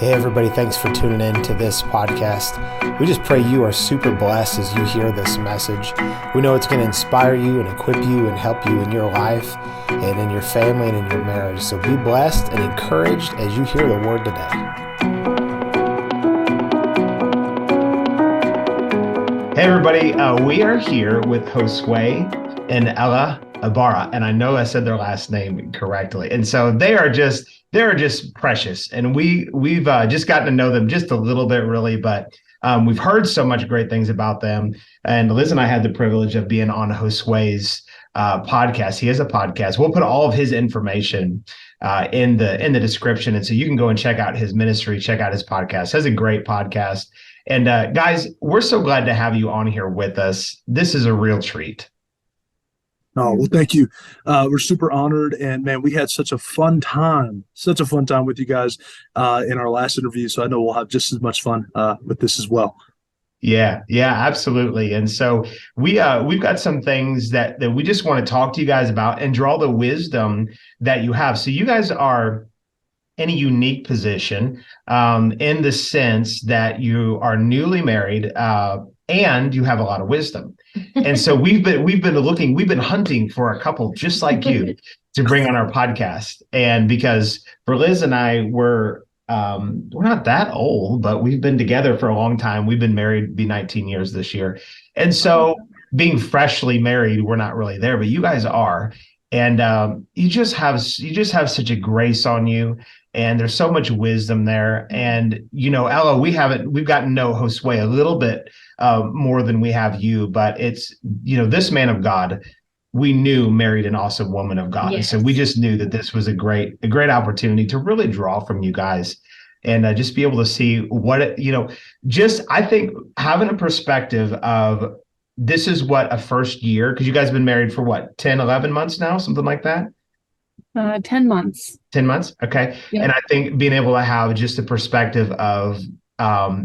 Hey everybody, thanks for tuning in to this podcast. We just pray you are super blessed as you hear this message. We know it's going to inspire you and equip you and help you in your life and in your family and in your marriage. So be blessed and encouraged as you hear the word today. Hey everybody, we are here with Josue and Ella Ibarra, and I know I said their last name correctly. And so they're just precious, and we've just gotten to know them just a little bit, really, but we've heard so much great things about them. And Liz and I had the privilege of being on Josue's podcast. He has a podcast. We'll put all of his information in the description, and so you can go and check out his ministry, check out his podcast. He has a great podcast. And guys, we're so glad to have you on here with us. This is a real treat. Oh, well, thank you. We're super honored. And man, we had such a fun time with you guys in our last interview. So I know we'll have just as much fun with this as well. Yeah, absolutely. And so we've got some things that we just want to talk to you guys about and draw the wisdom that you have. So you guys are in a unique position in the sense that you are newly married and you have a lot of wisdom. And so we've been hunting for a couple just like you to bring on our podcast. And because for Liz and I, we're not that old, but we've been together for a long time. We've been married, be 19 years this year. And so being freshly married, we're not really there, but you guys are. And you just have such a grace on you. And there's so much wisdom there. And, Ella, we've gotten to know Josue a little bit more than we have you, but it's, this man of God, we knew married an awesome woman of God. Yes. And so we just knew that this was a great opportunity to really draw from you guys and just be able to see what, I think having a perspective of this is what a first year, because you guys have been married for what, 10, 11 months now, something like that? 10 months. 10 months. Okay. Yeah. And I think being able to have just a perspective of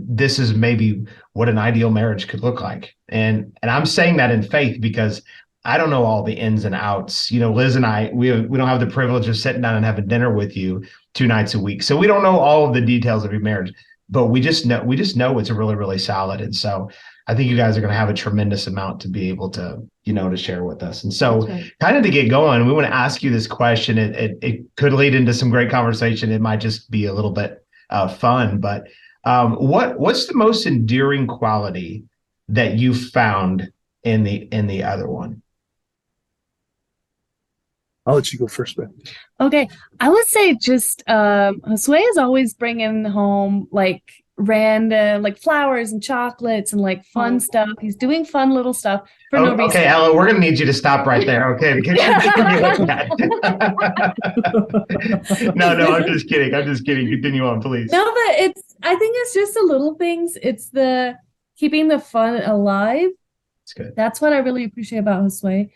this is maybe what an ideal marriage could look like. And I'm saying that in faith because I don't know all the ins and outs. Liz and I, we don't have the privilege of sitting down and having dinner with you 2 nights a week. So we don't know all of the details of your marriage, but we just know it's really, really solid. And so I think you guys are going to have a tremendous amount to be able to, to share with us. And so kind of to get going, we want to ask you this question. It could lead into some great conversation. It might just be a little bit fun, but what's the most endearing quality that you found in the other one? I'll let you go first, Ben. Okay. I would say just Josue is always bringing home like random like flowers and chocolates and like fun stuff. He's doing fun little stuff for no reason. Okay, Ella, we're gonna need you to stop right there. Okay, because no, I'm just kidding. Continue on, please. No, but I think it's just the little things. It's the keeping the fun alive. That's good. That's what I really appreciate about Josue.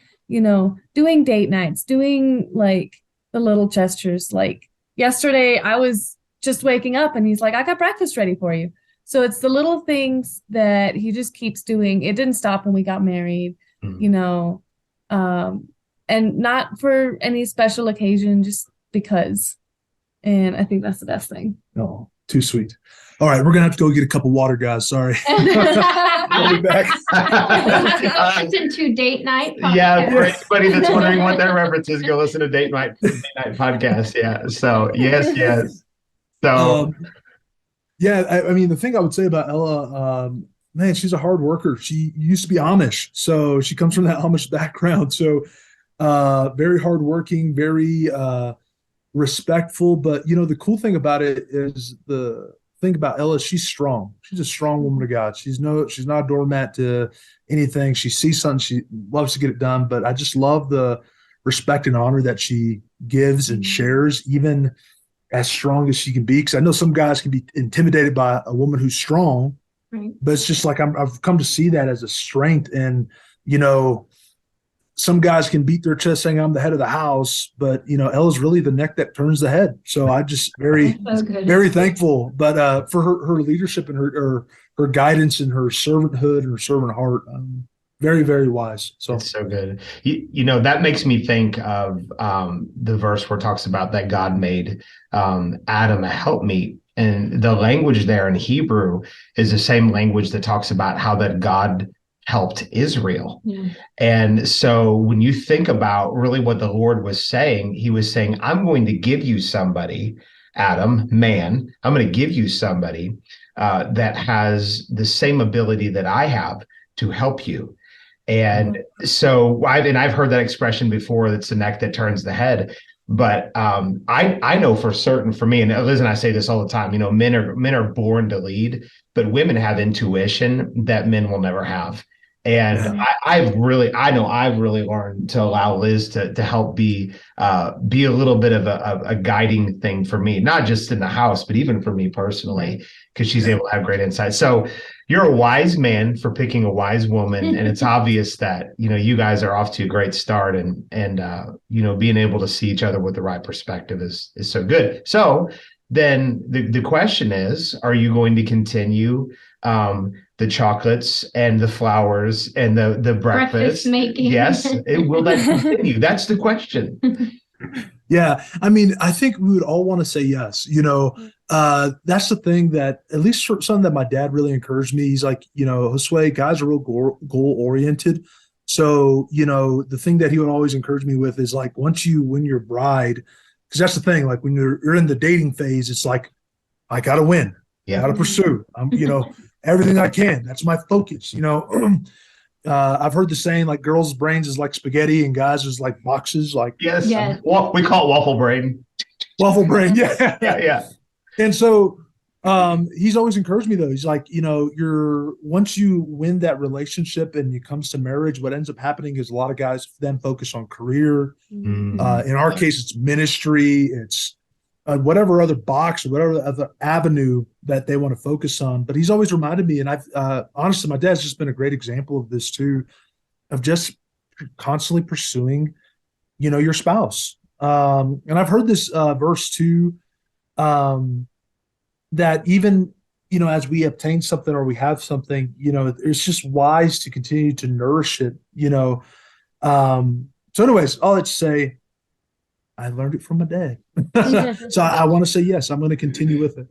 Doing date nights, doing like the little gestures. Like yesterday, I was just waking up and he's like, I got breakfast ready for you. So it's the little things that he just keeps doing. It didn't stop when we got married, and not for any special occasion, just because. And I think that's the best thing. Oh, too sweet. All right, we're going to have to go get a cup of water, guys. Sorry. I'll be back. Listen to Date Night podcast. Yeah, for anybody that's wondering what that reference is, go listen to Date Night podcast. Yeah, so yes. So, I mean, the thing I would say about Ella, man, she's a hard worker. She used to be Amish, so she comes from that Amish background. So, very hardworking, very respectful. But the cool thing about it is the thing about Ella, she's strong. She's a strong woman of God. She's not a doormat to anything. She sees something, she loves to get it done. But I just love the respect and honor that she gives and shares, even as strong as she can be, because I know some guys can be intimidated by a woman who's strong, right? But it's just like I've come to see that as a strength. And some guys can beat their chest saying I'm the head of the house, but Ella's really the neck that turns the head. So I just very thankful. But for her leadership and her guidance and her servanthood and her servant heart, Very, very wise. So It's so good. That makes me think of the verse where it talks about that God made Adam a helpmeet. And the language there in Hebrew is the same language that talks about how that God helped Israel. Yeah. And so when you think about really what the Lord was saying, he was saying, I'm going to give you somebody, Adam, man, I'm going to give you somebody that has the same ability that I have to help you. And so I've heard that expression before, that's the neck that turns the head. But I know for certain, for me, and Liz and I say this all the time, men are born to lead, but women have intuition that men will never have. And yeah. I've really learned to allow Liz to help be a little bit of a guiding thing for me, not just in the house, but even for me personally, because she's able to have great insight. So you're a wise man for picking a wise woman, and it's obvious that you guys are off to a great start, and being able to see each other with the right perspective is so good. So then the question is, are you going to continue the chocolates and the flowers and the breakfast making? Yes, will that continue? That's the question. Yeah, I mean, I think we would all want to say yes. That's the thing that, at least for something that my dad really encouraged me. He's like, Josue, guys are real goal oriented. So, the thing that he would always encourage me with is like, once you win your bride, because that's the thing, like when you're in the dating phase, it's like, I got to win. I got to pursue. I'm, everything I can. That's my focus. I've heard the saying, like, girls' brains is like spaghetti and guys is like boxes. Like, yes. Well, we call it waffle brain. Waffle brain, yeah. Yeah. And so he's always encouraged me, though. He's like, once you win that relationship and it comes to marriage, what ends up happening is a lot of guys then focus on career. In our case, it's ministry, it's whatever other box or whatever other avenue that they want to focus on. But he's always reminded me, and I've honestly, my dad's just been a great example of this too, of just constantly pursuing, your spouse. And I've heard this verse too, that even, as we obtain something or we have something, it's just wise to continue to nourish it, So anyways, all that to say, I learned it from my dad. So I want to say yes, I'm going to continue with it.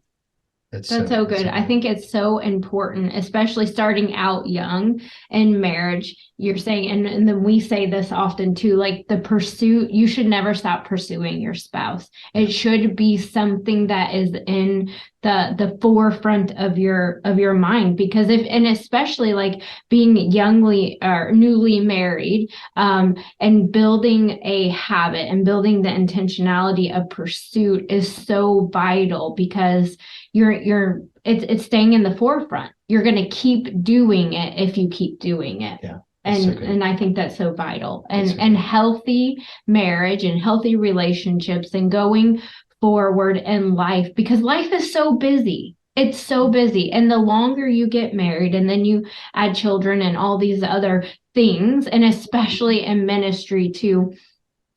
That's so good. I think it's so important, especially starting out young in marriage. You're saying, and then we say this often too, like the pursuit, you should never stop pursuing your spouse. It should be something that is in the forefront of your mind, because and especially like being youngly or newly married, and building a habit and building the intentionality of pursuit is so vital, because it's staying in the forefront. You're going to keep doing it if you keep doing it. Yeah. And I think that's so vital, and healthy marriage and healthy relationships and going forward in life, because life is so busy. It's so busy. And the longer you get married and then you add children and all these other things, and especially in ministry too,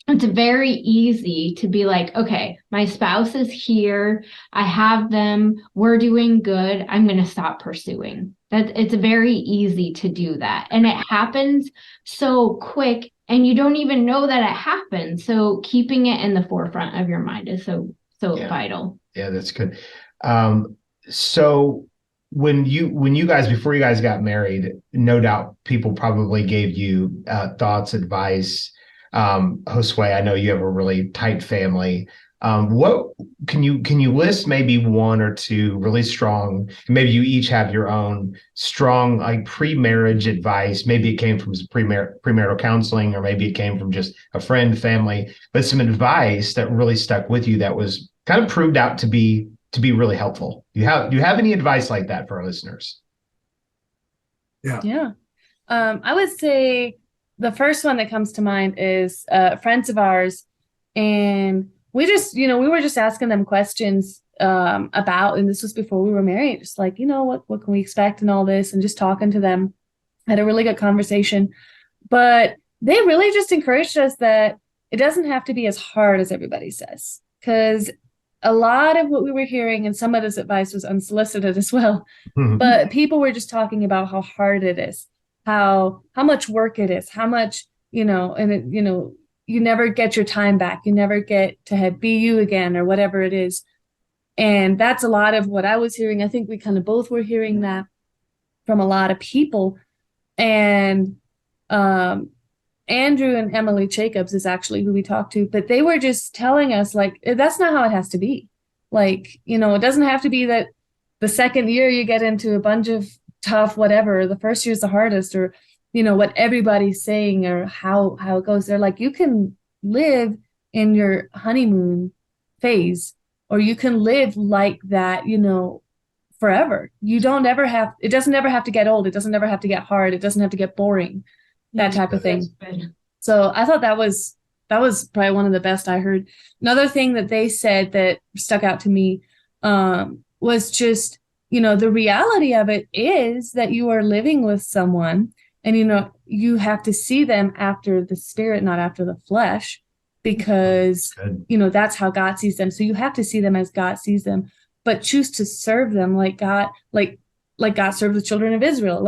it's very easy to be like, okay, my spouse is here. I have them. We're doing good. I'm going to stop pursuing. It's very easy to do that. And it happens so quick, and you don't even know that it happened. So keeping it in the forefront of your mind is so vital. Yeah, that's good. So when you guys, before you guys got married, no doubt people probably gave you thoughts, advice. Josue, I know you have a really tight family. What can you list maybe one or two really strong, maybe you each have your own strong, like, pre-marriage advice. Maybe it came from premarital counseling, or maybe it came from just a friend, family, but some advice that really stuck with you that was kind of proved out to be really helpful. Do you have any advice like that for our listeners? Yeah. I would say the first one that comes to mind is friends of ours, and we just, we were just asking them questions about, and this was before we were married, just like, what can we expect and all this, and just talking to them. Had a really good conversation, but they really just encouraged us that it doesn't have to be as hard as everybody says, because a lot of what we were hearing, and some of this advice was unsolicited as well, but people were just talking about how hard it is. how much work it is, how much, and you never get your time back. You never get to be you again or whatever it is. And that's a lot of what I was hearing. I think we kind of both were hearing that from a lot of people. And Andrew and Emily Jacobs is actually who we talked to, but they were just telling us, like, that's not how it has to be. Like, it doesn't have to be that the second year you get into a bunch of tough whatever, the first year's the hardest, or what everybody's saying, or how it goes. They're like, you can live in your honeymoon phase, or you can live like that, forever. You don't ever have, it doesn't ever have to get old. It doesn't ever have to get hard. It doesn't have to get boring, that type of thing. So I thought that was probably one of the best I heard. Another thing that they said that stuck out to me was just, the reality of it is that you are living with someone, and, you have to see them after the spirit, not after the flesh, because, that's how God sees them. So you have to see them as God sees them, but choose to serve them like God, like God served the children of Israel,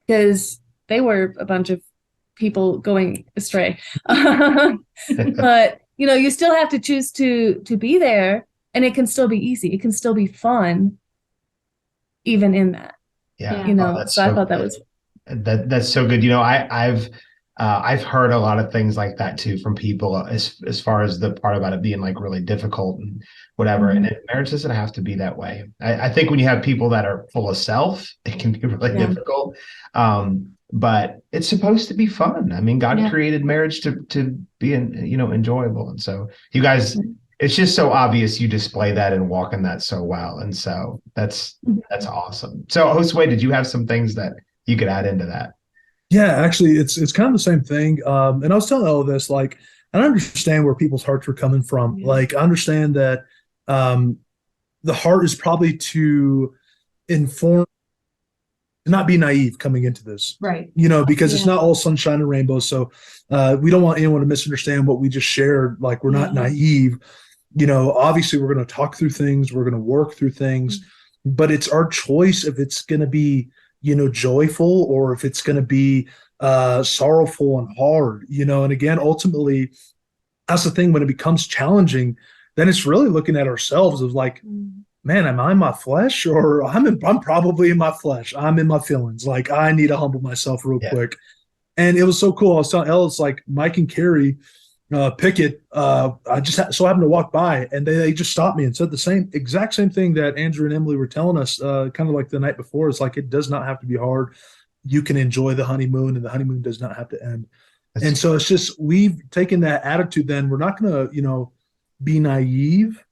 because they were a bunch of people going astray. But, you still have to choose to be there, and it can still be easy. It can still be fun, even in that. Yeah. So I thought that was that's so good. I've heard a lot of things like that too from people as far as the part about it being like really difficult and whatever. Mm-hmm. And marriage doesn't have to be that way. I think when you have people that are full of self, it can be really difficult. But it's supposed to be fun. I mean, God created marriage to be enjoyable. And so you guys, it's just so obvious you display that and walk in that so well. And so that's awesome. So Josue, did you have some things that you could add into that? Yeah, actually, it's kind of the same thing. And I was telling all of this, like, I understand where people's hearts were coming from. Yeah. Like, I understand that the heart is probably to inform, not be naive coming into this, right? Because it's not all sunshine and rainbows. So we don't want anyone to misunderstand what we just shared. Like, we're not naive. Obviously, we're going to talk through things. We're going to work through things, but it's our choice if it's going to be joyful, or if it's going to be sorrowful and hard, and again, ultimately, that's the thing. When it becomes challenging, then it's really looking at ourselves as like, man, am I in my flesh, or I'm probably in my flesh. I'm in my feelings. Like, I need to humble myself real quick. And it was so cool. I was telling Ella, it's like Mike and Carrie Pickett, I just so happened to walk by, and they just stopped me and said the exact same thing that Andrew and Emily were telling us, kind of like the night before. It's like, it does not have to be hard. You can enjoy the honeymoon, and the honeymoon does not have to end. And so it's just, we've taken that attitude. Then we're not going to, be naive,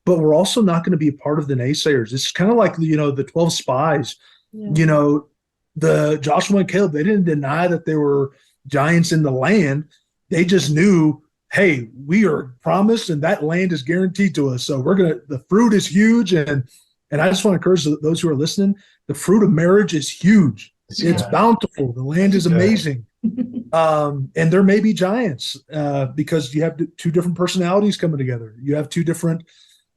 but we're also not going to be a part of the naysayers. It's kind of like, the 12 spies, the Joshua and Caleb, they didn't deny that there were giants in the land. They just knew, hey, we are promised, and that land is guaranteed to us. So the fruit is huge. And I just want to encourage those who are listening, the fruit of marriage is huge. It's bountiful. The land is amazing. And there may be giants because you have two different personalities coming together. You have two different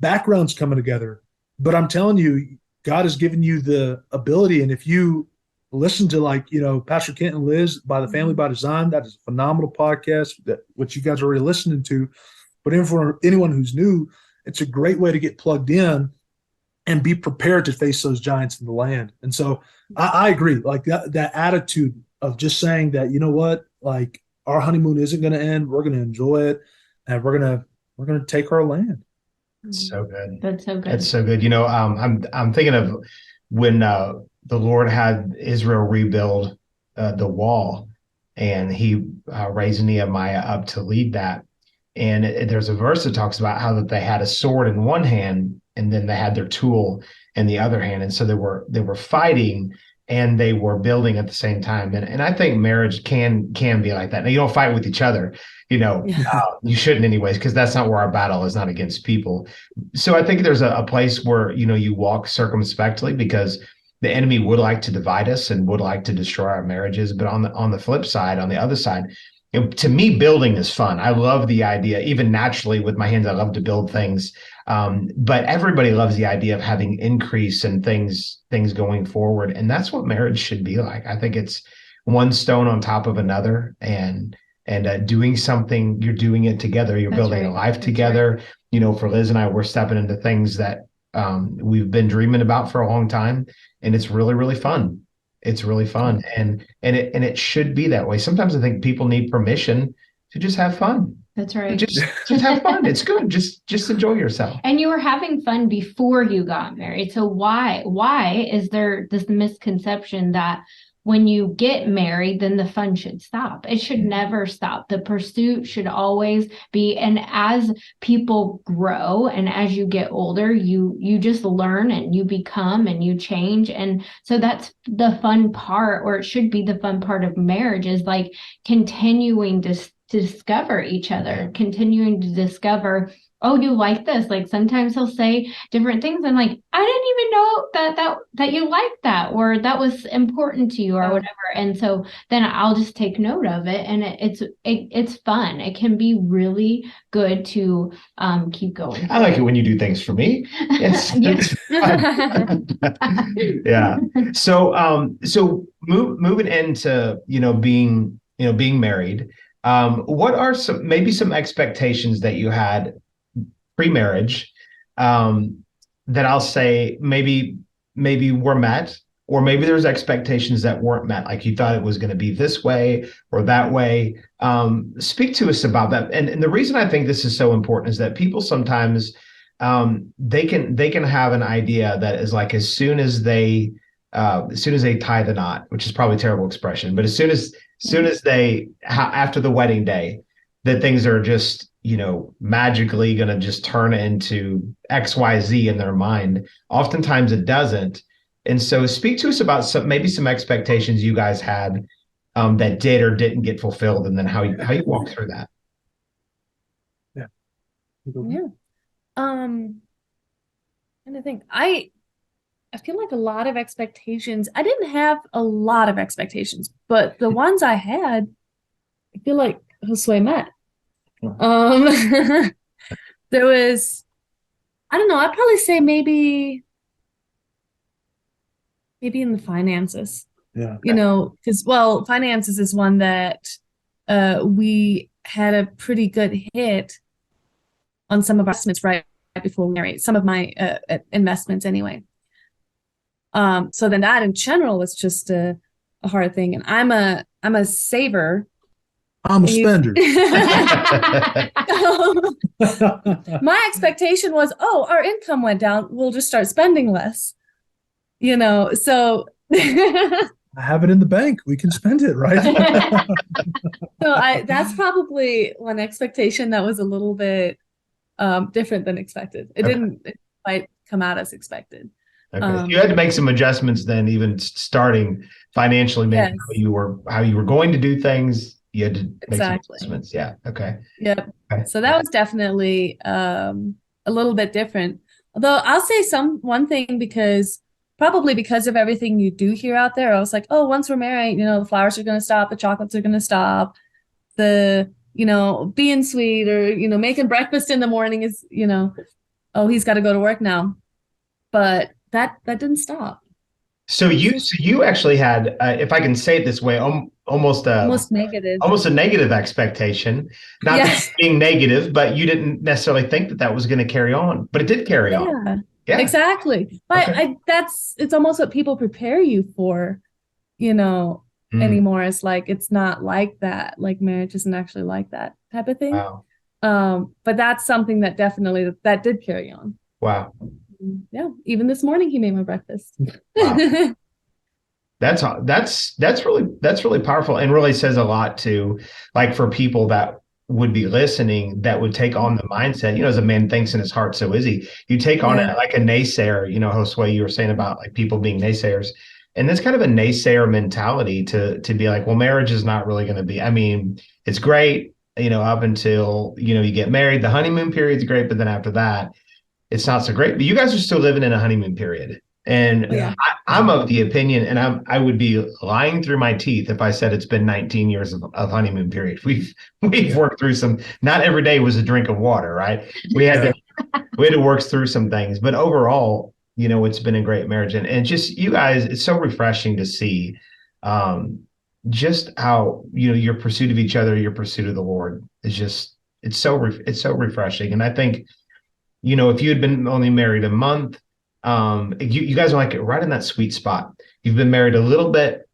backgrounds coming together. But I'm telling you, God has given you the ability. And if you listen to Pastor Kent and Liz by the Family by Design, that is a phenomenal podcast which you guys are already listening to. But for anyone who's new, it's a great way to get plugged in and be prepared to face those giants in the land. And so I agree, like that attitude of just saying that, you know what, like, our honeymoon isn't going to end. We're going to enjoy it, and we're going to take our land. So good. That's so good. That's so good. I'm thinking of when the Lord had Israel rebuild the wall, and he raised Nehemiah up to lead that. And there's a verse that talks about how that they had a sword in one hand, and then they had their tool in the other hand. And so they were fighting, and they were building at the same time. And I think marriage can be like that. Now, you don't fight with each other, you shouldn't anyways, because that's not where our battle is, not against people. So I think there's a place where, you walk circumspectly, because the enemy would like to divide us and would like to destroy our marriages. But on the flip side, on the other side, to me, building is fun. I love the idea, even naturally with my hands, I love to build things. But everybody loves the idea of having increase and things going forward. And that's what marriage should be like. I think it's one stone on top of another, and doing something, you're doing it together. You're That's building right. a life That's together. You know, for Liz and I, we're stepping into things that we've been dreaming about for a long time, and it's really, really fun. It's really fun, and it should be that way. Sometimes I think people need permission to just have fun. That's right. Just have fun. It's good. Just enjoy yourself. And you were having fun before you got married. So why is there this misconception that when you get married, then the fun should stop? It should never stop. The pursuit should always be. And as people grow and as you get older, you just learn and you become and you change. And so that's the fun part, or it should be the fun part of marriage, is like continuing to discover each other, continuing to discover, oh, you like this. Like sometimes he'll say different things. And like, I didn't even know that you liked that, or that was important to you, or whatever. And so then I'll just take note of it. And it's fun. It can be really good to keep going. I like it when you do things for me. It's fun. Yeah. So moving into, being married, what are some expectations that you had pre-marriage, that I'll say maybe were met, or maybe there's expectations that weren't met, like you thought it was going to be this way or that way. Speak to us about that. And the reason I think this is so important is that people sometimes they can have an idea that is like, as soon as they tie the knot, which is probably a terrible expression, but as soon as they after the wedding day, that things are just magically going to just turn into XYZ in their mind. Oftentimes it doesn't. And so speak to us about some expectations you guys had that did or didn't get fulfilled, and then how you walk through that. Yeah. And I think I feel like a lot of expectations. I didn't have a lot of expectations, but the ones I had, I feel like Josue met. There was, I don't know, I'd probably say maybe in the finances. Yeah. Because finances is one that we had a pretty good hit on some of our investments right before we married. Some of my investments anyway. So then that in general was just a hard thing. And I'm a saver. I'm a spender. My expectation was, our income went down, we'll just start spending less. So I have it in the bank. We can spend it, right? So that's probably one expectation that was a little bit different than expected. It didn't quite come out as expected. Okay. You had to make some adjustments then, even starting financially, maybe how you were going to do things. You had to make some adjustments. Yeah. Okay. Yep. Okay. So that was definitely a little bit different. Although I'll say one thing, probably because of everything you do hear out there, I was like, once we're married, the flowers are going to stop, the chocolates are going to stop, the, being sweet, or, making breakfast in the morning is, he's got to go to work now. But that didn't stop. So you actually had, if I can say it this way, almost negative, almost a negative expectation, not being negative, but you didn't necessarily think that was going to carry on, but it did carry on. Yeah, exactly. But it's almost what people prepare you for, anymore. It's like, it's not like that. Like marriage isn't actually like that type of thing. Wow. But that's something that definitely that did carry on. Wow. Yeah. Even this morning he made my breakfast. Wow. That's really powerful, and really says a lot to, like, for people that would be listening, that would take on the mindset, as a man thinks in his heart, so is he. You take on it like a naysayer, Josue, you were saying about like people being naysayers. And that's kind of a naysayer mentality to be like, well, marriage is not really going to be, it's great, up until, you get married, the honeymoon period's great, but then after that, it's not so great. But you guys are still living in a honeymoon period. And I'm of the opinion, and I would be lying through my teeth if I said it's been 19 years of honeymoon period. We've worked through some. Not every day was a drink of water, right? We had we had to work through some things, but overall, it's been a great marriage, and just you guys, it's so refreshing to see, um, just how your pursuit of each other, your pursuit of the Lord is just it's so refreshing, and I think if you had been only married a month, you guys are like right in that sweet spot. You've been married a little bit,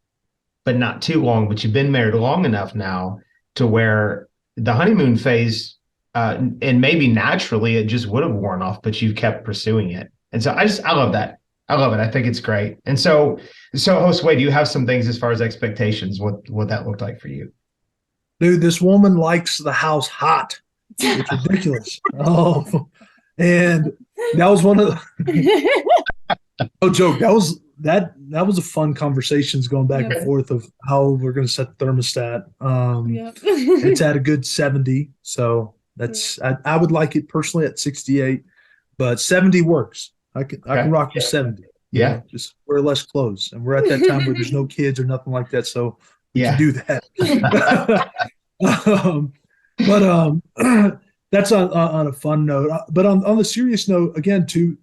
but not too long, but you've been married long enough now to where the honeymoon phase, and maybe naturally it just would have worn off, but you've kept pursuing it. And so I love that. I love it. I think it's great. And so Josue, do you have some things as far as expectations, what that looked like for you? Dude, this woman likes the house hot. It's ridiculous. Oh, and that was one of the no joke. That was a fun conversations going back and forth of how we're going to set the thermostat. It's at a good 70, so I would like it personally at 68, but 70 works. I can rock with 70. Yeah, just wear less clothes, and we're at that time where there's no kids or nothing like that, so we can do that. But that's on a fun note. But on the serious note, again, too,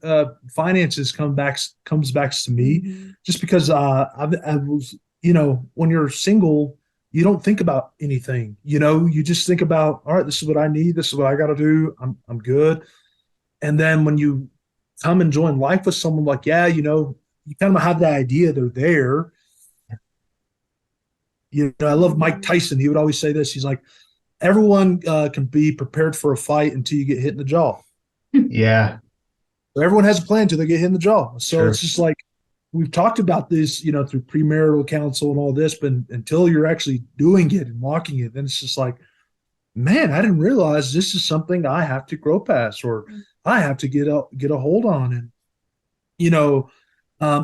finances comes back to me, just because I was, when you're single, you don't think about anything. You just think about, all right, this is what I need, this is what I got to do. I'm good. And then when you come and join life with someone, like, you kind of have the idea they're there. I love Mike Tyson. He would always say this. He's like, everyone can be prepared for a fight until you get hit in the jaw. Yeah. So everyone has a plan until they get hit in the jaw. So Sure. It's just like, we've talked about this, through premarital counsel and all this, but until you're actually doing it and walking it, then it's just like, man, I didn't realize this is something I have to grow past, or I have to get a hold on. And,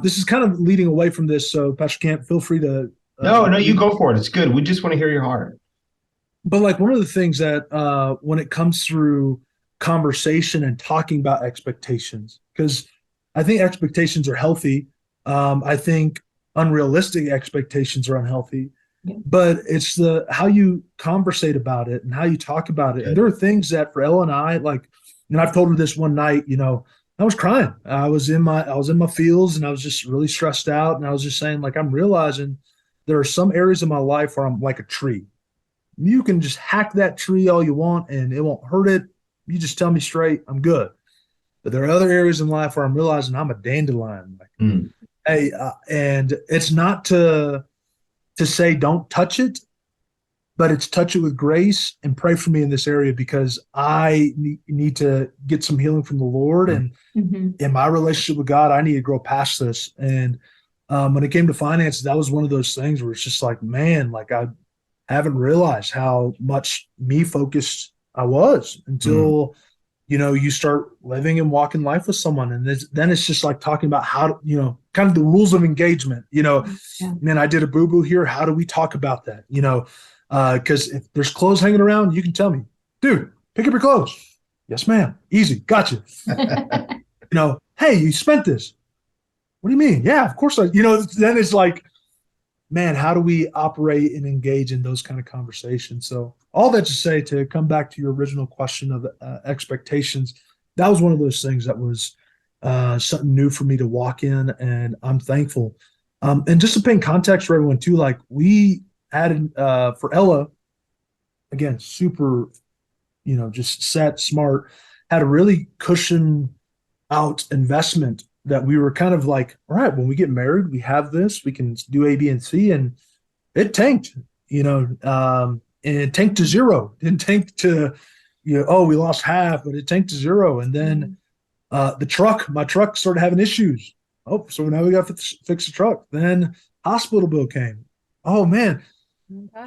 this is kind of leading away from this. So Pastor Camp, feel free to. No, you go for it. It's good. We just want to hear your heart. But like one of the things that when it comes through conversation and talking about expectations, because I think expectations are healthy. I think unrealistic expectations are unhealthy. Yeah. But it's how you conversate about it and how you talk about it. And there are things that for Ella and I, like, and I've told her this one night, I was crying. I was in my feels, and I was just really stressed out. And I was just saying, like, I'm realizing there are some areas of my life where I'm like a tree. You can just hack that tree all you want and it won't hurt it. You just tell me straight, I'm good. But there are other areas in life where I'm realizing I'm a dandelion. Like, hey, and it's not to say don't touch it, but it's touch it with grace and pray for me in this area, because I need to get some healing from the Lord. And in my relationship with God, I need to grow past this. And when it came to finances, that was one of those things where it's just like, man, like, I haven't realized how much me focused I was until, you start living and walking life with someone. And then it's just like talking about how to, kind of the rules of engagement, man, I did a boo-boo here. How do we talk about that? Because if there's clothes hanging around, you can tell me, dude, pick up your clothes. Yes, ma'am. Easy. Gotcha. Hey, you spent this. What do you mean? Yeah, of course. Then it's like, man, how do we operate and engage in those kind of conversations? So all that to say, to come back to your original question of expectations, that was one of those things that was something new for me to walk in, and I'm thankful. And just to paint context for everyone too, like, we added for Ella, again, super, just set, smart, had a really cushion out investment that we were kind of like, all right, when we get married, we have this, we can do A, B, and C. And it tanked, and it tanked to zero. It didn't tank to, we lost half, but it tanked to zero. And then my truck started having issues. Oh, so now we got to fix the truck. Then hospital bill came. Oh, man.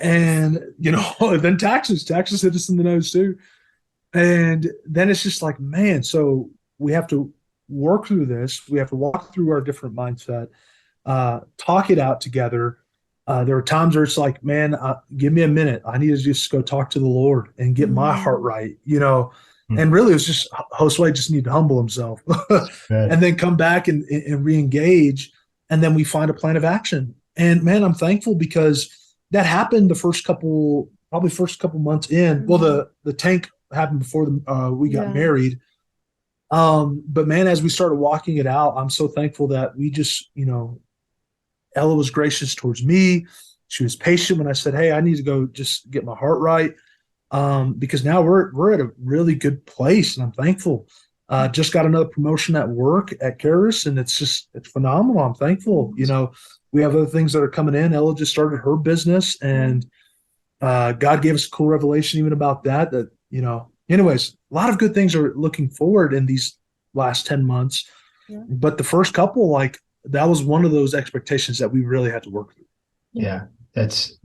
And, then taxes hit us in the nose too. And then it's just like, man, so we have to work through this. We have to walk through our different mindset, talk it out together. There are times where it's like, man, give me a minute. I need to just go talk to the Lord and get my heart right, And really, it was just Josue just needed to humble himself and then come back and re-engage. And then we find a plan of action. And man, I'm thankful because that happened the first couple months in. Well, the tank happened before we got married. But man, as we started walking it out, I'm so thankful that we just, Ella was gracious towards me. She was patient when I said, "Hey, I need to go just get my heart right." Because now we're at a really good place, and I'm thankful. Just got another promotion at work at Karis, and it's phenomenal. I'm thankful. We have other things that are coming in. Ella just started her business, and God gave us a cool revelation even about that. Anyways, a lot of good things are looking forward in these last 10 months. Yeah. But the first couple, like that was one of those expectations that we really had to work through. Yeah, that's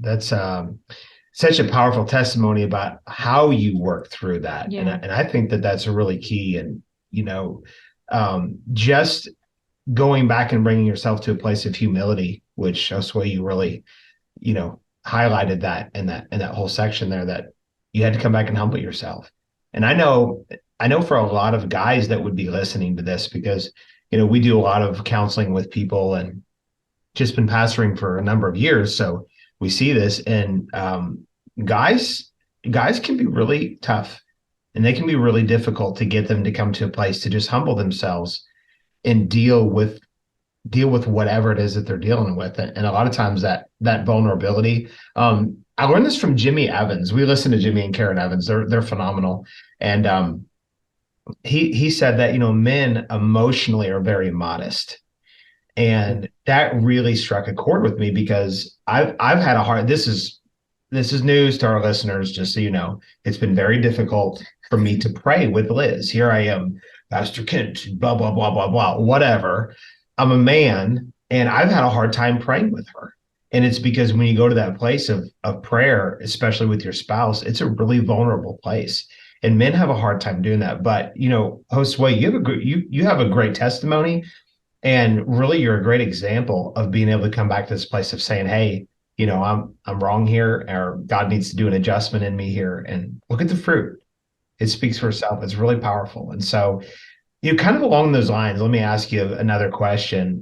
such a powerful testimony about how you work through that. Yeah. And I think that that's a really key. And, just going back and bringing yourself to a place of humility, which Josue, you really, highlighted that in that whole section there, that you had to come back and humble yourself. And I know for a lot of guys that would be listening to this, because, we do a lot of counseling with people and just been pastoring for a number of years. So we see this, and guys can be really tough, and they can be really difficult to get them to come to a place to just humble themselves and deal with whatever it is that they're dealing with. And a lot of times that vulnerability, I learned this from Jimmy Evans. We listen to Jimmy and Karen Evans. They're phenomenal. And he said that, men emotionally are very modest. And that really struck a chord with me, because I've had a hard, this is news to our listeners, just so you know. It's been very difficult for me to pray with Liz. Here I am, Pastor Kent, blah, blah, blah, blah, blah, whatever. I'm a man, and I've had a hard time praying with her. And it's because when you go to that place of prayer, especially with your spouse, it's a really vulnerable place. And men have a hard time doing that. But, Josue, you have a great testimony. And really, you're a great example of being able to come back to this place of saying, "Hey, I'm wrong here, or God needs to do an adjustment in me here." And look at the fruit; it speaks for itself. It's really powerful. And so, kind of along those lines, let me ask you another question.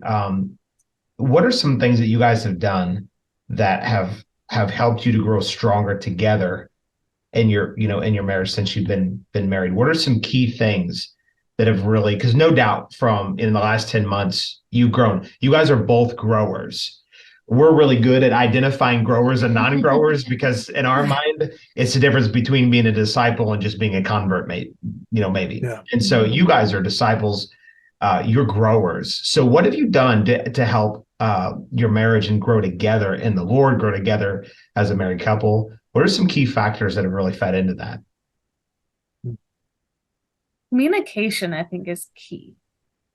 What are some things that you guys have done that have helped you to grow stronger together in your marriage since you've been married? What are some key things that have really, because no doubt from in the last 10 months, you've grown. You guys are both growers. We're really good at identifying growers and non-growers, because in our mind, it's the difference between being a disciple and just being a convert, maybe. Yeah. And so you guys are disciples, you're growers. So what have you done to help your marriage and grow together in the Lord, grow together as a married couple? What are some key factors that have really fed into that? Communication, I think, is key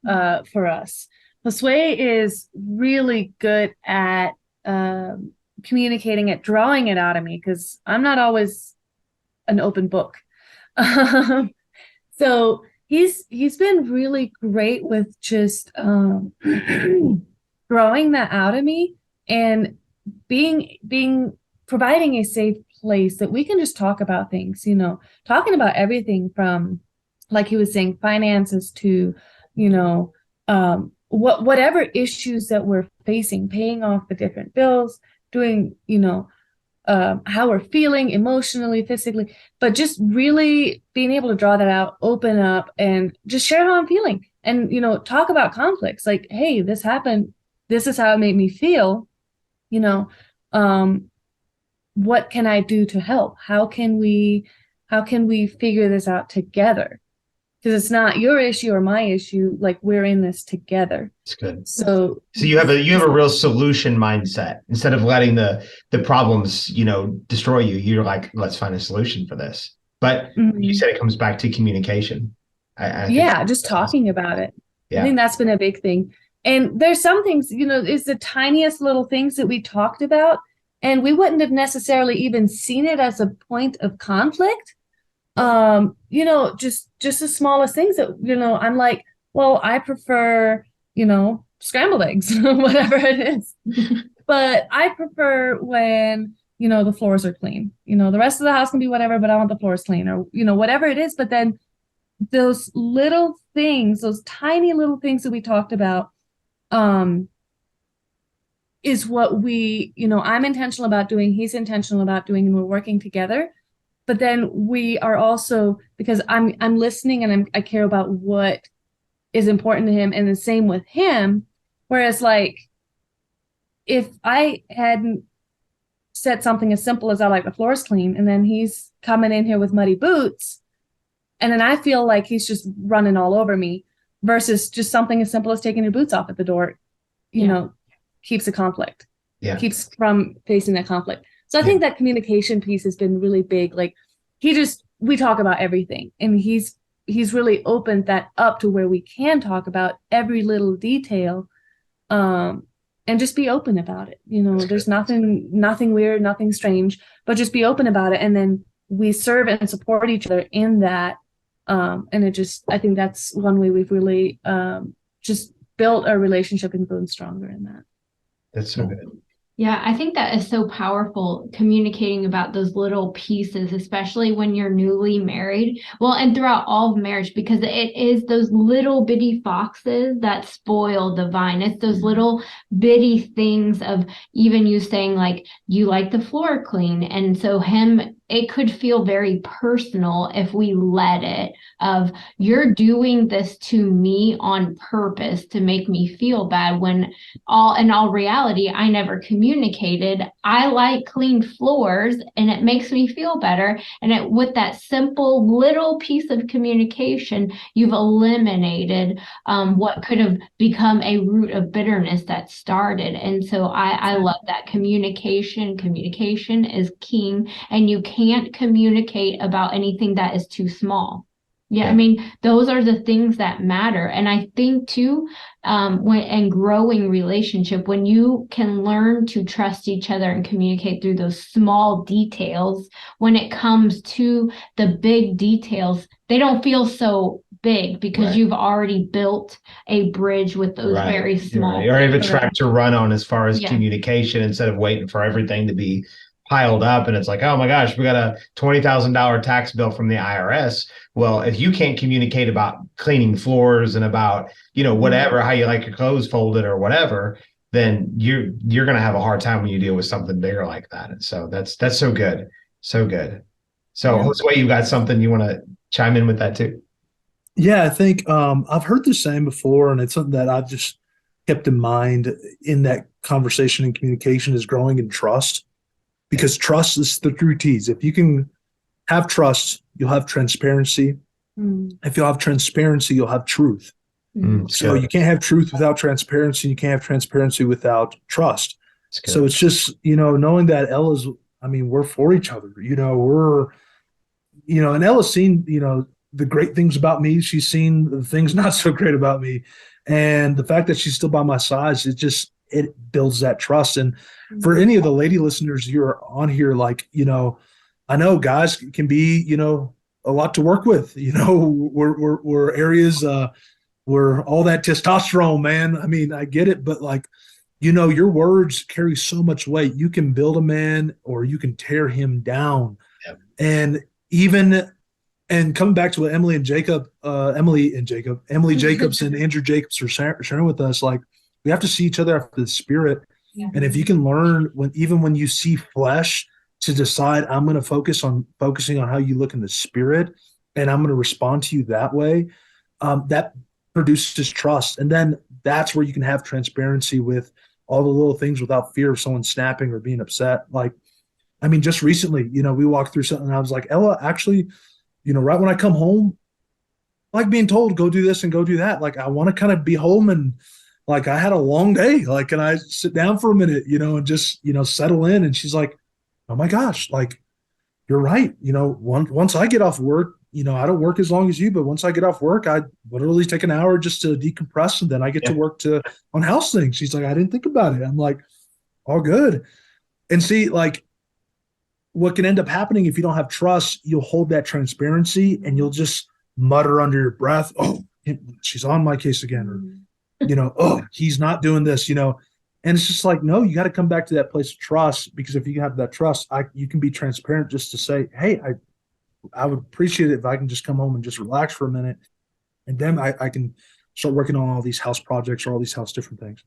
for us. Josue is really good at communicating it, drawing it out of me, because I'm not always an open book. So he's been really great with just drawing that out of me, and providing a safe place that we can just talk about things, talking about everything from, like he was saying, finances to, whatever issues that we're facing, paying off the different bills, doing, how we're feeling emotionally, physically, but just really being able to draw that out, open up, and just share how I'm feeling, and, talk about conflicts. Like, hey, this happened. This is how it made me feel. What can I do to help? How can we figure this out together? Because it's not your issue or my issue. Like, we're in this together. It's good. So you have a real solution mindset instead of letting the problems, destroy you. You're like, let's find a solution for this. But you said it comes back to communication. I think just talking about it. Yeah. I think that's been a big thing. And there's some things, it's the tiniest little things that we talked about, and we wouldn't have necessarily even seen it as a point of conflict. Just the smallest things that, I'm like, well, I prefer, scrambled eggs, whatever it is. But I prefer when, the floors are clean. The rest of the house can be whatever, but I want the floors clean, or, whatever it is. But then those little things, those tiny little things that we talked about, is what we, I'm intentional about doing, he's intentional about doing, and we're working together. but then we are also, because I'm listening and I care about what is important to him, and the same with him. Whereas like if I hadn't said something as simple as I like the floors clean, and then he's coming in here with muddy boots, and then I feel like he's just running all over me, versus just something as simple as taking your boots off at the door, you know, keeps a conflict. Yeah. Keeps from facing that conflict. So I think that communication piece has been really big. Like we talk about everything, and he's really opened that up to where we can talk about every little detail, and just be open about it. You know, there's nothing weird, nothing strange, but just be open about it. And then we serve and support each other in that. And I think that's one way we've really just built our relationship and grown stronger in that. That's so good. Yeah, I think that is so powerful, communicating about those little pieces, especially when you're newly married. Well, and throughout all of marriage, because it is those little bitty foxes that spoil the vine. It's those little bitty things of even you saying like, you like the floor clean. And so it could feel very personal if we let it, of you're doing this to me on purpose to make me feel bad, when in all reality, I never communicated. I like clean floors and it makes me feel better. And with that simple little piece of communication, you've eliminated what could have become a root of bitterness that started. And so I love that communication. Communication is king, and you can't communicate about anything that is too small. Yeah, I mean, those are the things that matter. And I think too, and growing relationship, when you can learn to trust each other and communicate through those small details, when it comes to the big details, they don't feel so big, because you've already built a bridge with those very small. You already have a track to run on as far as communication, instead of waiting for everything to be piled up. And it's like, oh my gosh, we got a $20,000 tax bill from the IRS. Well, if you can't communicate about cleaning floors and about, whatever, how you like your clothes folded or whatever, then you're going to have a hard time when you deal with something bigger like that. And so that's so good. So good. So Josue, you got something you want to chime in with that too? Yeah, I think I've heard this saying before, and it's something that I've just kept in mind in that conversation and communication, is growing in trust. Because trust is the 3 T's. If you can have trust, you'll have transparency. If you'll have transparency, you'll have truth. So you can't have truth without transparency. You can't have transparency without trust. So it's just, knowing that Ella's, we're for each other. And Ella's seen, the great things about me. She's seen the things not so great about me. And the fact that she's still by my side, it builds that trust. And for any of the lady listeners you're on here, like, I know guys can be, a lot to work with, we're areas where all that testosterone, man. I get it, but like, your words carry so much weight. You can build a man or you can tear him down. Yep. And coming back to what Emily Jacobs and Andrew Jacobs are sharing with us, like, we have to see each other after the spirit. Yeah. And if you can learn when you see flesh, to decide, I'm going to focusing on how you look in the spirit, and I'm going to respond to you that way, that produces trust. And then that's where you can have transparency with all the little things without fear of someone snapping or being upset. Like, just recently, we walked through something and I was like, Ella, actually, right when I come home, I like being told, go do this and go do that. Like, I want to kind of be home, and like, I had a long day. Like, can I sit down for a minute, and just, settle in? And she's like, oh my gosh, like, you're right. Once I get off work, I don't work as long as you, but once I get off work, I literally take an hour just to decompress, and then I get to work on house things. She's like, I didn't think about it. I'm like, all good. And see, like, what can end up happening if you don't have trust, you'll hold that transparency and you'll just mutter under your breath, oh, she's on my case again. Or, oh, he's not doing this, and it's just like, no, you got to come back to that place of trust, because if you have that trust, you can be transparent just to say, hey, I would appreciate it if I can just come home and just relax for a minute. And then I can start working on all these house projects or all these house different things.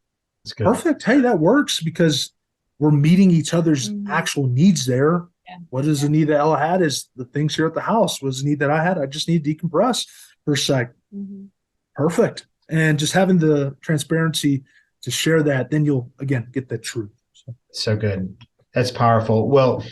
Perfect. Hey, that works, because we're meeting each other's actual needs there. What is the need that Ella had is the things here at the house. What is the need that I had? I just need to decompress for a sec. Perfect. And just having the transparency to share that, then you'll, again, get that truth. So good. That's powerful. Well,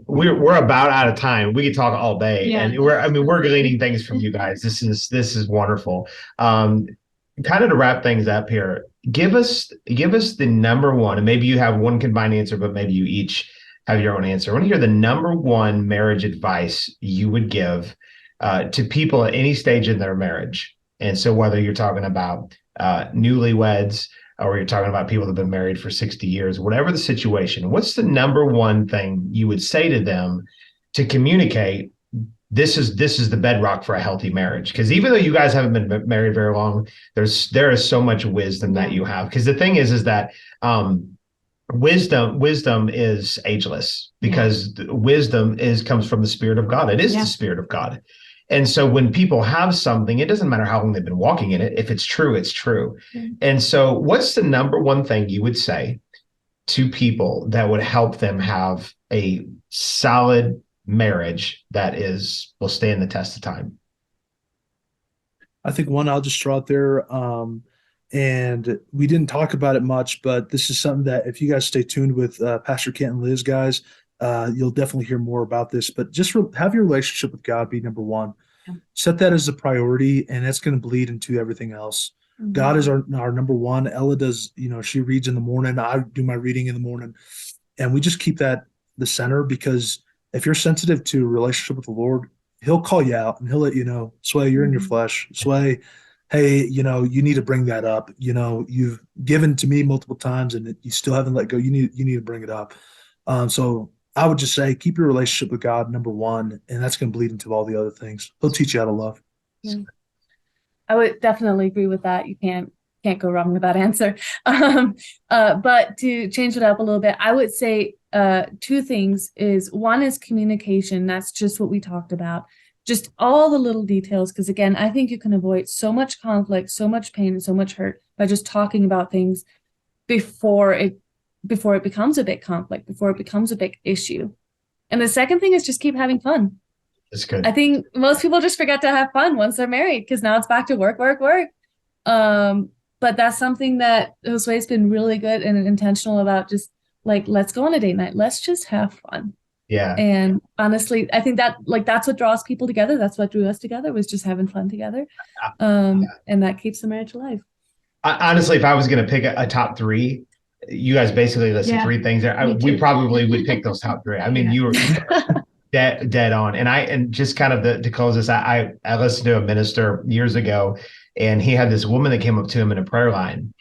we're about out of time. We could talk all day, and we're gleaning things from you guys. This is wonderful. Kind of to wrap things up here, give us the number one, and maybe you have one combined answer, but maybe you each have your own answer. I want to hear the number one marriage advice you would give to people at any stage in their marriage. And so whether you're talking about newlyweds, or you're talking about people that have been married for 60 years, whatever the situation, what's the number one thing you would say to them to communicate this is the bedrock for a healthy marriage? Because even though you guys haven't been married very long, there is so much wisdom that you have. Because the thing is that wisdom is ageless, because wisdom comes from the Spirit of God. It is the Spirit of God. And so when people have something, it doesn't matter how long they've been walking in it. If it's true, it's true. And so what's the number one thing you would say to people that would help them have a solid marriage that will stand the test of time? I think one I'll just throw out there, and we didn't talk about it much, but this is something that if you guys stay tuned with Pastor Kent and Liz, guys, you'll definitely hear more about this. But just have your relationship with God be number one. Set that as a priority, and that's going to bleed into everything else. God is our number one. Ella does, she reads in the morning. I do my reading in the morning, and we just keep that the center, because if you're sensitive to a relationship with the Lord, He'll call you out and He'll let you know, Sway, you're in your flesh. Sway, hey, you need to bring that up. You've given to me multiple times and you still haven't let go. You need to bring it up. So I would just say keep your relationship with God number one, and that's going to bleed into all the other things. He'll teach you how to love. I would definitely agree with that. You can't go wrong with that answer. But to change it up a little bit, I would say two things. One is communication. That's just what we talked about. Just all the little details. Because again, I think you can avoid so much conflict, so much pain, and so much hurt by just talking about things before it becomes a big conflict, before it becomes a big issue. And the second thing is just keep having fun. That's good. I think most people just forget to have fun once they're married, because now it's back to work. But that's something that Josue's been really good and intentional about. Just like, let's go on a date night. Let's just have fun. Yeah. And honestly, I think that that's what draws people together. That's what drew us together, was just having fun together. And that keeps the marriage alive. Honestly, if I was going to pick a top three, you guys basically listed three things there. We probably would pick those top three. I mean, you were dead on. And just kind of to close this, I listened to a minister years ago, and he had this woman that came up to him in a prayer line,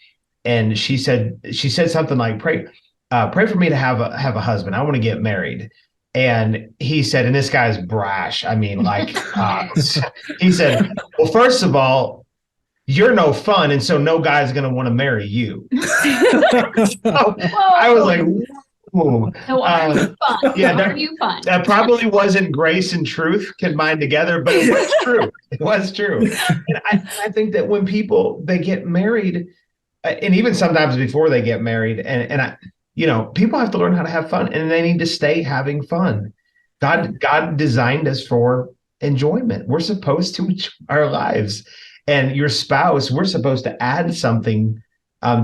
and she said something like, pray for me to have a husband. I want to get married. And he said, and this guy's brash. I mean, he said, well, first of all, you're no fun, and so no guy's going to want to marry you. So I was like, whoa. So are you fun? Yeah, are you fun? That probably wasn't grace and truth combined together, but it was true. It was true. And I think that when they get married, and even sometimes before they get married, and people have to learn how to have fun, and they need to stay having fun. God designed us for enjoyment. We're supposed to enjoy our lives. And your spouse, we're supposed to add something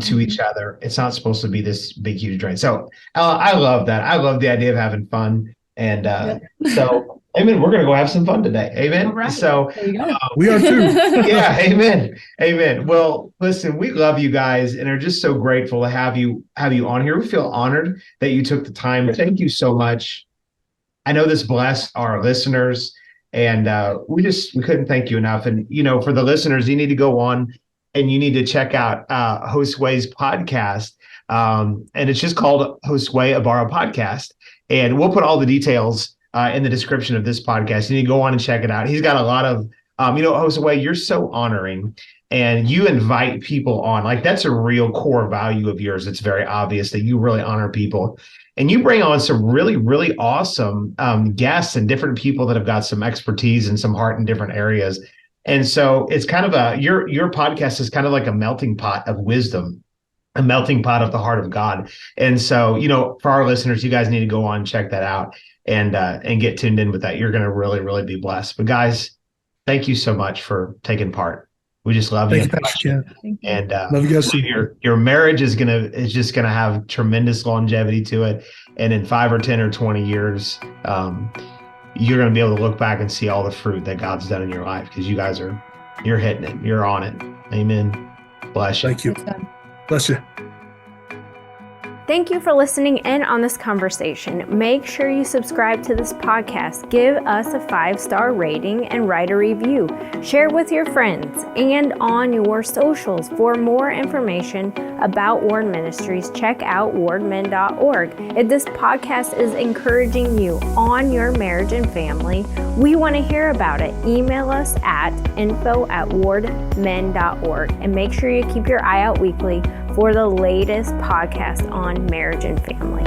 to each other. It's not supposed to be this big, huge drain. So I love that. I love the idea of having fun. And so, amen. We're going to go have some fun today. Amen. All right. So we are too. Yeah. Amen. Amen. Well, listen, we love you guys and are just so grateful to have you on here. We feel honored that you took the time. Thank you so much. I know this blessed our listeners. And we couldn't thank you enough. And, for the listeners, you need to go on and you need to check out Josue's podcast. And it's just called Josue Ibarra Podcast. And we'll put all the details in the description of this podcast. You need to go on and check it out. He's got a lot of, Josue, you're so honoring, and you invite people on. Like, that's a real core value of yours. It's very obvious that you really honor people. And you bring on some really, really awesome guests and different people that have got some expertise and some heart in different areas. And so it's kind of your podcast is kind of like a melting pot of wisdom a melting pot of the heart of God. And so, for our listeners, you guys need to go on and check that out and get tuned in with that. You're going to really, really be blessed. But guys, thank you so much for taking part. We just love you. Thank you, Pastor Ken. Thank you. And Love you guys. your marriage is just gonna have tremendous longevity to it. And in 5 or 10 or 20 years, you're gonna be able to look back and see all the fruit that God's done in your life, because you're hitting it, you're on it. Amen. Bless you. Thank you. Praise God. Bless you. Thank you for listening in on this conversation. Make sure you subscribe to this podcast, give us a 5-star rating, and write a review. Share with your friends and on your socials. For more information about Ward Ministries, check out wardmen.org. If this podcast is encouraging you on your marriage and family, we want to hear about it. Email us at info@wardmen.org, and make sure you keep your eye out weekly for the latest podcast on marriage and family.